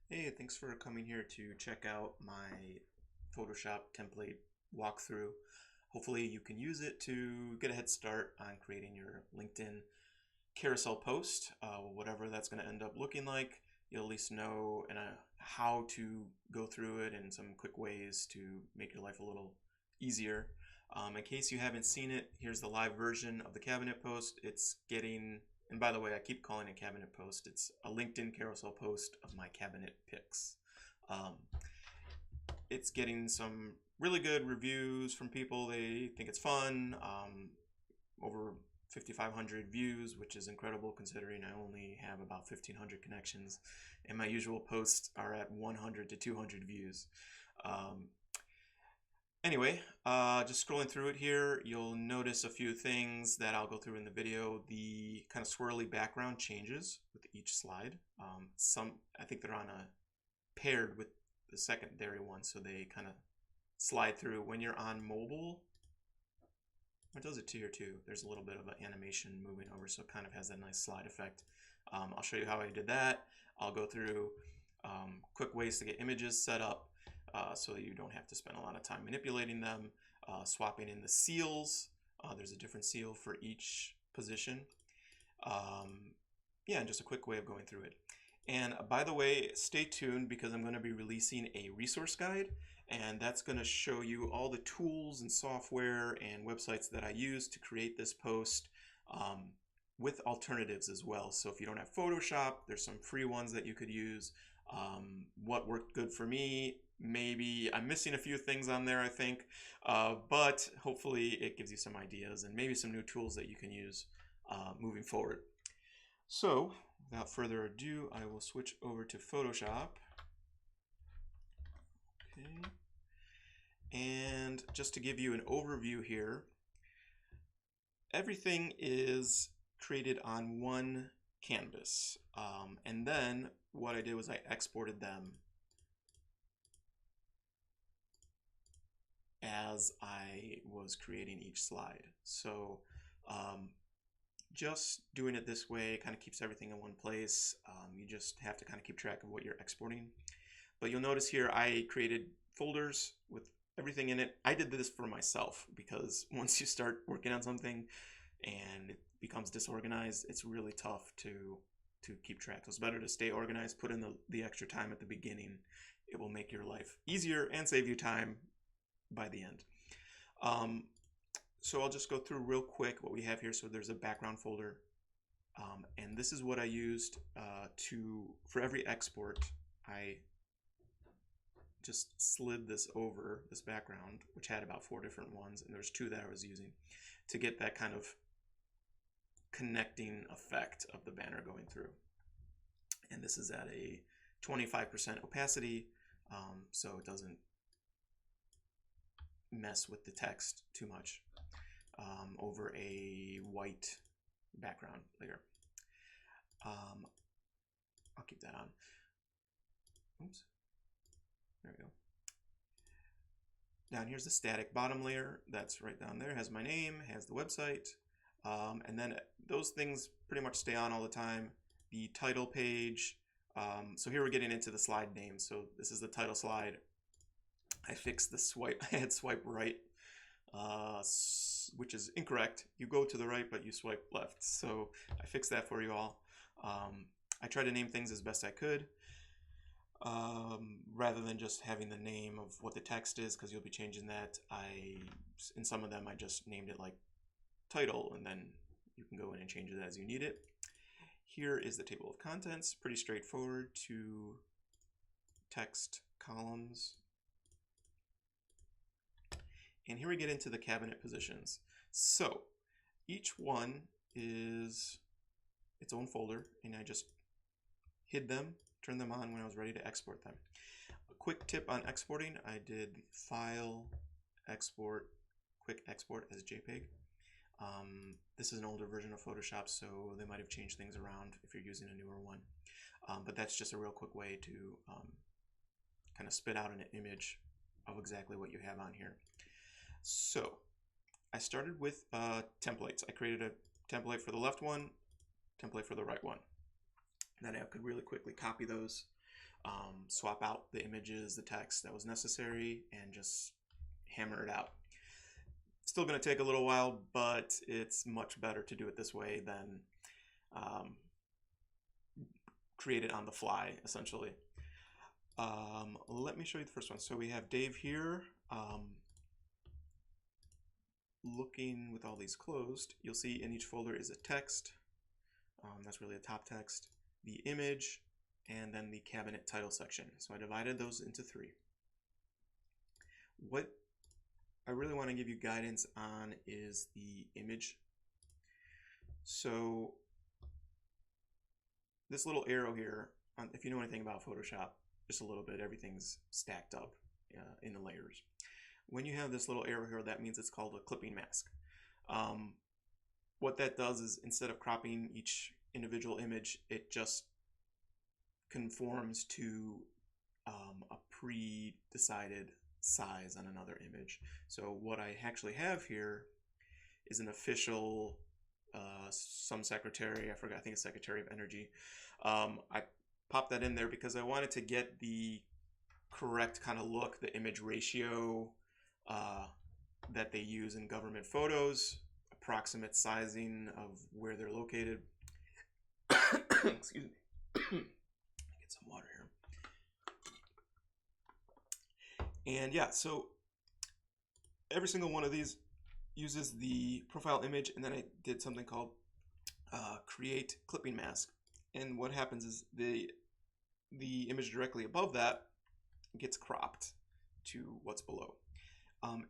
Hey, thanks for coming here to check out my Photoshop template walkthrough. Hopefully you can use it to get a head start on creating your LinkedIn carousel post, whatever that's going to end up looking like. You'll at least know how to go through it and some quick ways to make your life a little easier. In case you haven't seen it, here's the live version of the cabinet post. And by the way, I keep calling it cabinet post. It's a LinkedIn carousel post of my cabinet pics. Um, it's getting some really good reviews from people. They think it's fun. Over 5,500 views, which is incredible considering I only have about 1,500 connections, and my usual posts are at 100 to 200 views. Um, Anyway, just scrolling through it here, you'll notice a few things that I'll go through in the video. The kind of swirly background changes with each slide. I think they're on a paired with the secondary one, so they kind of slide through. When you're on mobile, it does it to here too. There's a little bit of an animation moving over, so it kind of has that nice slide effect. I'll show you how I did that. I'll go through quick ways to get images set up so that you don't have to spend a lot of time manipulating them, swapping in the seals. There's a different seal for each position. Yeah, and just a quick way of going through it. And by the way, stay tuned because I'm going to be releasing a resource guide, and that's going to show you all the tools and software and websites that I use to create this post, with alternatives as well. So if you don't have Photoshop, there's some free ones that you could use. What worked good for me, maybe I'm missing a few things on there, I think, but hopefully it gives you some ideas and maybe some new tools that you can use moving forward. So without further ado, I will switch over to Photoshop. Okay. And just to give you an overview here, everything is created on one canvas. And then what I did was I exported them as I was creating each slide. So just doing it this way kind of keeps everything in one place. You just have to kind of keep track of what you're exporting. But you'll notice here I created folders with everything in it. I did this for myself because once you start working on something and it becomes disorganized, it's really tough to keep track. So it's better to stay organized, put in the extra time at the beginning. It will make your life easier and save you time by the end. So I'll just go through real quick what we have here. So there's a background folder, and this is what I used for every export. I just slid this over this background, which had about 4 different ones, and there's 2 that I was using to get that kind of connecting effect of the banner going through. And this is at a 25% opacity, so it doesn't mess with the text too much, over a white background layer. I'll keep that on. Oops. There we go. Down here's the static bottom layer. That's right down there. It has my name, has the website, and then those things pretty much stay on all the time. The title page. So here we're getting into the slide name. So this is the title slide. I fixed the swipe. I had swipe right, which is incorrect. You go to the right, but you swipe left. So I fixed that for you all. I tried to name things as best I could, rather than just having the name of what the text is, because you'll be changing that. In some of them, I just named it like title, and then you can go in and change it as you need it. Here is the table of contents, pretty straightforward. 2 text columns. And here we get into the cabinet positions. So each one is its own folder, and I just hid them, turned them on when I was ready to export them. A quick tip on exporting, I did File, Export, Quick Export as JPEG. This is an older version of Photoshop, so they might have changed things around if you're using a newer one. But that's just a real quick way to kind of spit out an image of exactly what you have on here. So I started with templates. I created a template for the left one, template for the right one. Then I could really quickly copy those. swap out the images, the text that was necessary, and just hammer it out. Still going to take a little while, but it's much better to do it this way than create it on the fly, essentially. Let me show you the first one. So we have Dave here. Looking with all these closed, you'll see in each folder is a text. That's really a top text, the image, and then the cabinet title section. So I divided those into 3. What I really want to give you guidance on is the image. So this little arrow here, if you know anything about Photoshop, just a little bit, everything's stacked up in the layers. When you have this little arrow here, that means it's called a clipping mask. What that does is instead of cropping each individual image, it just conforms to a pre-decided size on another image. So what I actually have here is an official some secretary, I forgot, I think it's Secretary of Energy. I popped that in there because I wanted to get the correct kind of look, the image ratio that they use in government photos, approximate sizing of where they're located. Excuse me. Get some water here. And yeah, so every single one of these uses the profile image, and then I did something called create clipping mask. And what happens is the image directly above that gets cropped to what's below.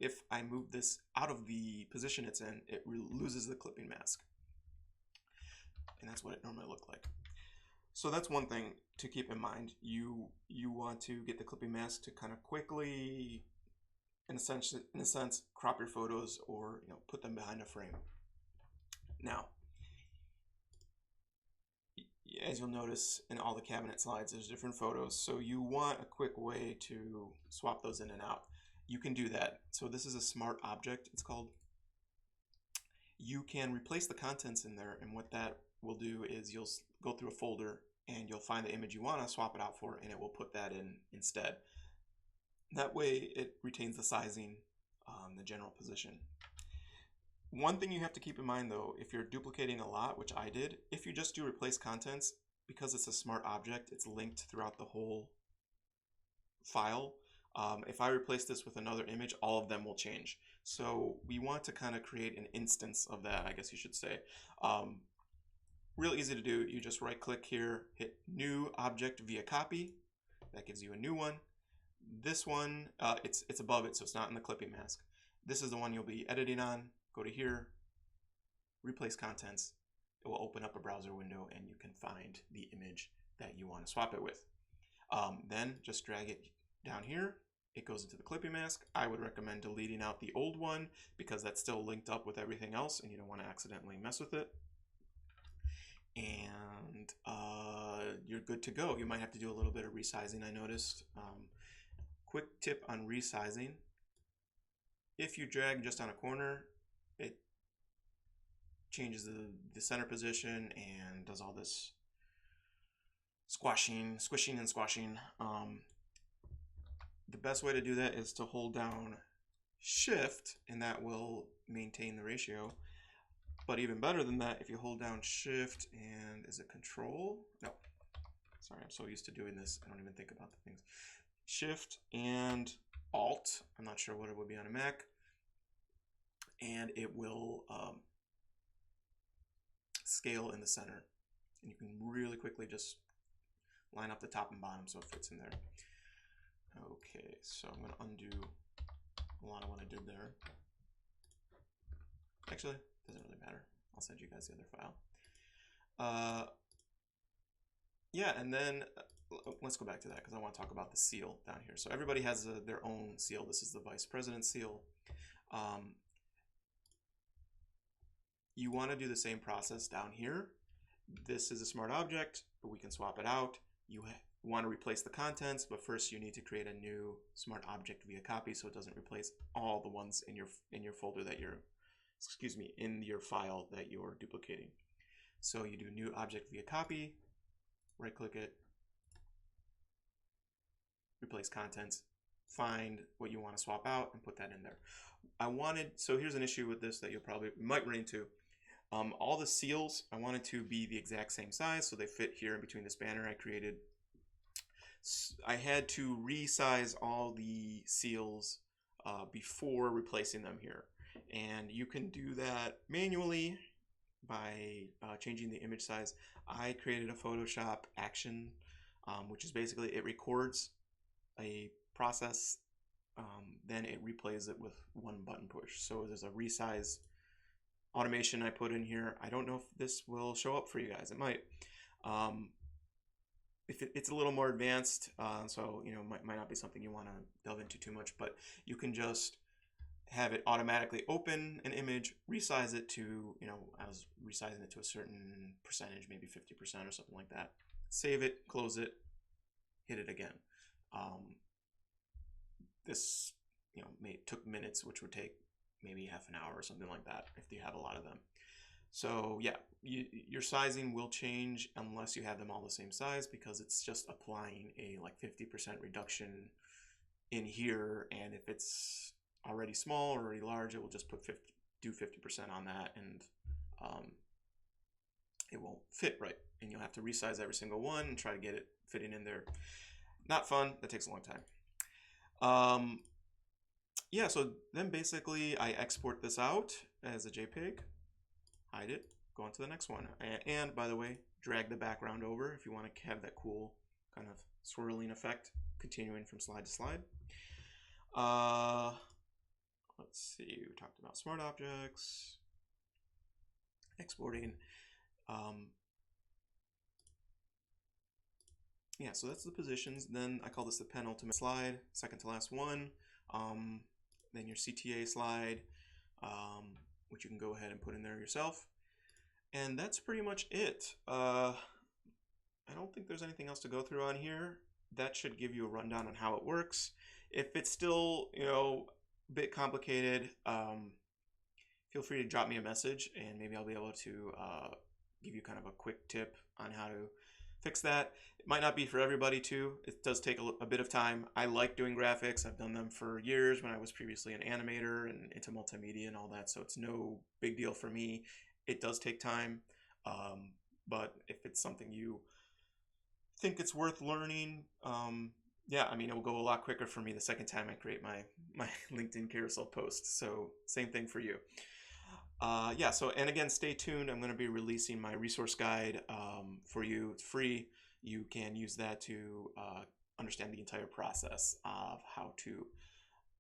If I move this out of the position it's in, it loses the clipping mask. And that's what it normally looked like. So that's one thing to keep in mind. You want to get the clipping mask to kind of quickly, in a sense, crop your photos or put them behind a frame. Now, as you'll notice in all the cabinet slides, there's different photos. So you want a quick way to swap those in and out. You can do that. So this is a smart object, it's called. You can replace the contents in there, and what that will do is you'll go through a folder and you'll find the image you want to swap it out for, and it will put that in instead. That way it retains the sizing, the general position. One thing you have to keep in mind though, if you're duplicating a lot, which I did, if you just do replace contents, because it's a smart object, it's linked throughout the whole file. If I replace this with another image, all of them will change. So we want to kind of create an instance of that, I guess you should say. Real easy to do. You just right click here, hit new object via copy. That gives you a new one. This one, it's above it, so it's not in the clipping mask. This is the one you'll be editing on. Go to here, replace contents. It will open up a browser window and you can find the image that you want to swap it with. Then just drag it down here. It goes into the clipping mask. I would recommend deleting out the old one because that's still linked up with everything else and you don't want to accidentally mess with it. And you're good to go. You might have to do a little bit of resizing, I noticed. Quick tip on resizing. If you drag just on a corner, it changes the center position and does all this squishing and squashing. The best way to do that is to hold down Shift, and that will maintain the ratio. But even better than that, if you hold down Shift and is it Control? No, sorry, I'm so used to doing this, I don't even think about the things. Shift and Alt, I'm not sure what it would be on a Mac, and it will scale in the center. And you can really quickly just line up the top and bottom so it fits in there. Okay, so I'm going to undo a lot of what I did there. Actually, it doesn't really matter. I'll send you guys the other file. Yeah, and then let's go back to that because I want to talk about the seal down here. So everybody has their own seal. This is the Vice President seal. You want to do the same process down here. This is a smart object, but we can swap it out. You want to replace the contents, but first you need to create a new smart object via copy so it doesn't replace all the ones in your folder that you're, in your file that you're duplicating. So you do new object via copy, right click it, replace contents, find what you want to swap out and put that in there. So here's an issue with this that you might run into. All the seals, I wanted to be the exact same size, so they fit here in between this banner I created. I had to resize all the seals before replacing them here. And you can do that manually by changing the image size. I created a Photoshop action, which is basically it records a process, then it replays it with one button push. So there's a Resize Automation I put in here. I don't know if this will show up for you guys. It might. If it's a little more advanced, so might not be something you want to delve into too much, but you can just have it automatically open an image, resize it to, I was resizing it to a certain percentage, maybe 50% or something like that. Save it, close it, hit it again. This, took minutes, which would take maybe half an hour or something like that if you have a lot of them. So yeah, your sizing will change unless you have them all the same size, because it's just applying a like 50% reduction in here, and if it's already small or already large, it will just do 50% on that, and it won't fit right, and you'll have to resize every single one and try to get it fitting in there. Not fun. That takes a long time. Yeah, so then basically I export this out as a JPEG, hide it, go on to the next one, and by the way, drag the background over if you want to have that cool kind of swirling effect continuing from slide to slide. Let's see, we talked about smart objects, exporting. Yeah, so that's the positions. Then I call this the penultimate slide, second to last one. Then your CTA slide, which you can go ahead and put in there yourself. And that's pretty much it. I don't think there's anything else to go through on here. That should give you a rundown on how it works. If it's still, a bit complicated, feel free to drop me a message, and maybe I'll be able to give you kind of a quick tip on how to fix that. It might not be for everybody too. It does take a bit of time. I like doing graphics. I've done them for years when I was previously an animator and into multimedia and all that, so it's no big deal for me. It does take time, but if it's something you think it's worth learning, yeah, it will go a lot quicker for me the second time I create my LinkedIn carousel post. So same thing for you. Yeah, so, and again, stay tuned. I'm going to be releasing my resource guide for you. It's free. You can use that to understand the entire process of how to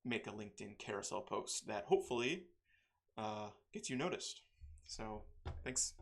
make a LinkedIn carousel post that hopefully gets you noticed. So thanks.